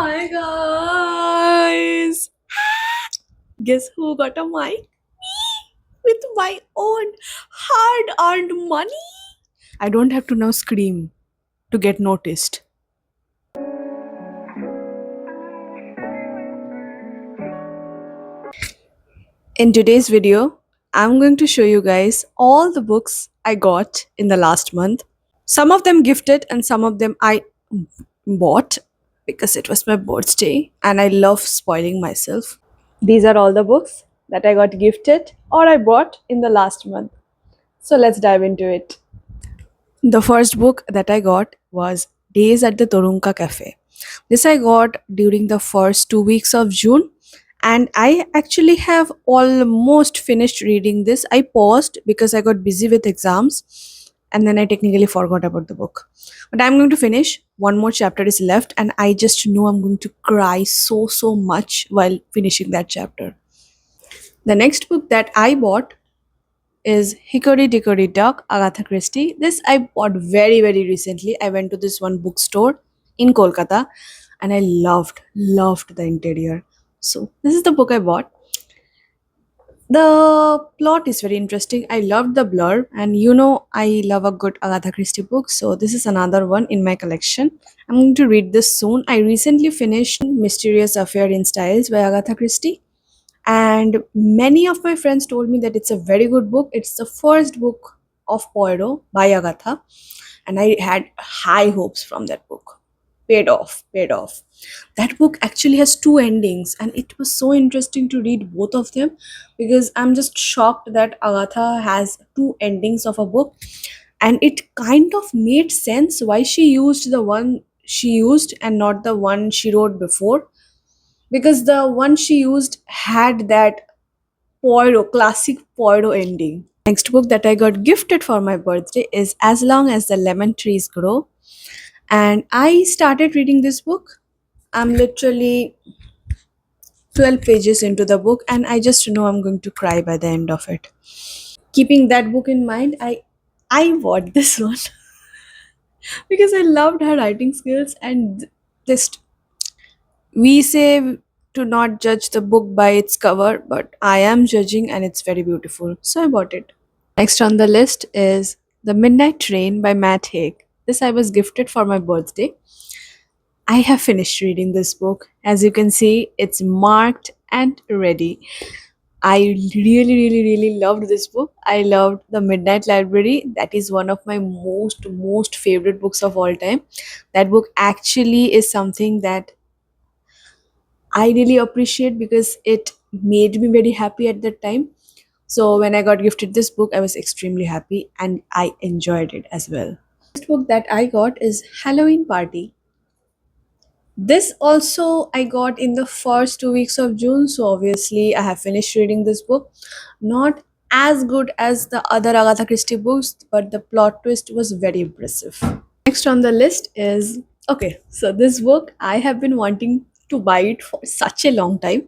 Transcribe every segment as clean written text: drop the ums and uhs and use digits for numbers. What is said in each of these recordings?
Hi guys! Guess who got a mic? With my own hard earned money? I don't have to now scream to get noticed. In today's video, I'm going to show you guys all the books I got in the last month. Some of them gifted and some of them I bought because it was my birthday and I love spoiling myself. These are all the books that I got gifted or I bought in the last month. So let's dive into it. The first book that I got was Days at the Torunka Cafe. This I got during the first 2 weeks of June, and I actually have almost finished reading this. I paused because I got busy with exams and then I technically forgot about the book. But I'm going to finish. One more chapter is left, and I just know I'm going to cry so much while finishing that chapter. The next book that I bought is Hickory Dickory Dock, Agatha Christie. This I bought very recently. I went to this one bookstore in Kolkata and I loved the interior. So this is the book I bought. The plot is very interesting. I loved the blur, and you know I love a good Agatha Christie book, so this is another one in my collection. I'm going to read this soon. I recently finished Mysterious Affair in Styles by Agatha Christie, and many of my friends told me that it's a very good book. It's the first book of Poirot by Agatha, and I had high hopes from that book. Paid off. That book actually has two endings, and it was so interesting to read both of them because I'm just shocked that Agatha has two endings of a book, and it kind of made sense why she used the one she used and not the one she wrote before, because the one she used had that Poirot, classic Poirot ending. Next book that I got gifted for my birthday is As Long as the Lemon Trees Grow. And I started reading this book. I'm literally 12 pages into the book and I just know I'm going to cry by the end of it. Keeping that book in mind, I bought this one because I loved her writing skills and just we say to not judge the book by its cover, but I am judging and it's very beautiful. So I bought it. Next on the list is The Midnight Train by Matt Haig. This I was gifted for my birthday. I have finished reading this book. As you can see, it's marked and ready. I really loved this book. I loved The Midnight Library. That is one of my most favorite books of all time. That book actually is something that I really appreciate because it made me very happy at that time. So when I got gifted this book, I was extremely happy and I enjoyed it as well. Next book that I got is Halloween Party. This also I got in the first 2 weeks of June, so obviously I have finished reading this book. Not as good as the other Agatha Christie books, but the plot twist was very impressive. Next on the list is okay, so this book I have been wanting to buy it for such a long time.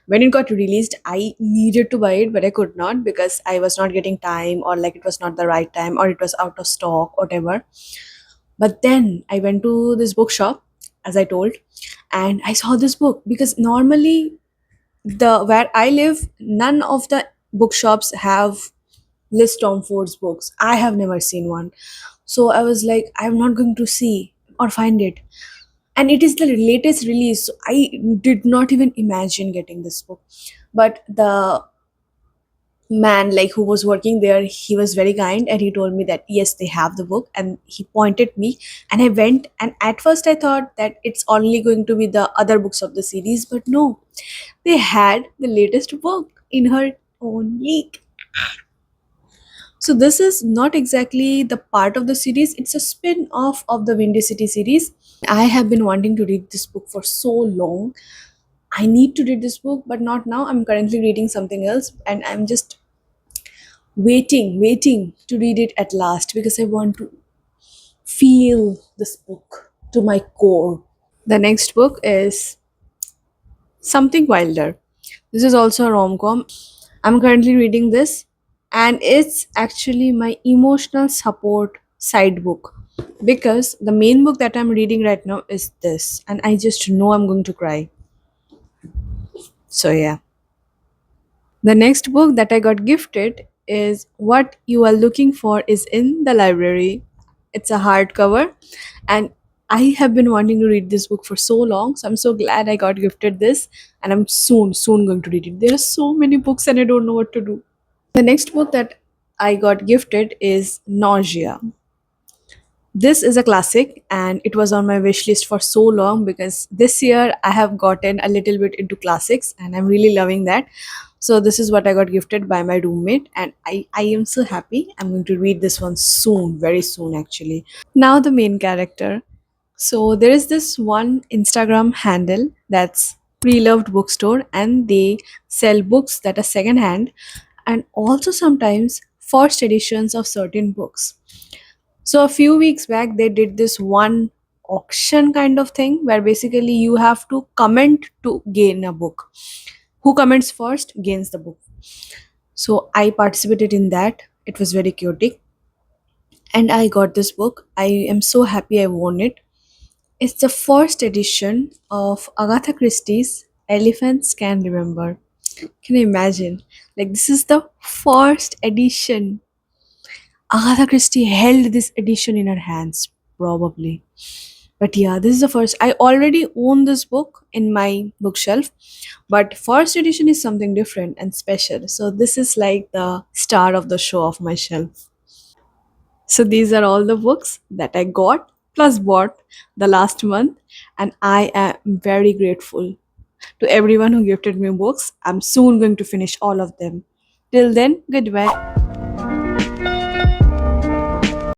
When it got released, I needed to buy it, but I could not because I was not getting time, or like it was not the right time, or it was out of stock, whatever. But then I went to this bookshop, as I told, and I saw this book because normally the where I live, none of the bookshops have Liz Tomford's books. I have never seen one. So I was like, I'm not going to see or find it. And it is the latest release. So I did not even imagine getting this book. But the man like who was working there, he was very kind and he told me that yes, they have the book, and he pointed me and I went, and at first I thought that it's only going to be the other books of the series, but no, they had the latest book in her own league. So this is not exactly the part of the series, it's a spin-off of the Windy City series. I have been wanting to read this book for so long. I need to read this book, but not now. I'm currently reading something else and I'm just waiting to read it at last because I want to feel this book to my core. The next book is Something Wilder. This is also a rom com. I'm currently reading this, and it's actually my emotional support side book. because the main book that I'm reading right now is this, and I just know I'm going to cry. So, yeah. The next book that I got gifted is What You Are Looking For Is in the Library. It's a hardcover, and I have been wanting to read this book for so long. So I'm so glad I got gifted this, and I'm soon going to read it. There are so many books, and I don't know what to do. The next book that I got gifted is Nausea. This is a classic, and it was on my wish list for so long because this year I have gotten a little bit into classics and I'm really loving that. So this is what I got gifted by my roommate, and I am so happy. I'm going to read this one soon, very soon actually. Now the main character. So there is this one Instagram handle that's Pre-Loved Bookstore, and they sell books that are secondhand and also sometimes first editions of certain books. So a few weeks back, they did this one auction kind of thing where basically you have to comment to gain a book. Who comments first gains the book. So I participated in that. It was very chaotic, and I got this book. I am so happy I won it. It's the first edition of Agatha Christie's Elephants Can Remember. Can you imagine? Like, this is the first edition. Agatha Christie held this edition in her hands, probably. But yeah, this is the first. I already own this book in my bookshelf, but first edition is something different and special. So this is like the star of the show of my shelf. So these are all the books that I got plus bought the last month, and I am very grateful to everyone who gifted me books. I'm soon going to finish all of them. Till then, goodbye.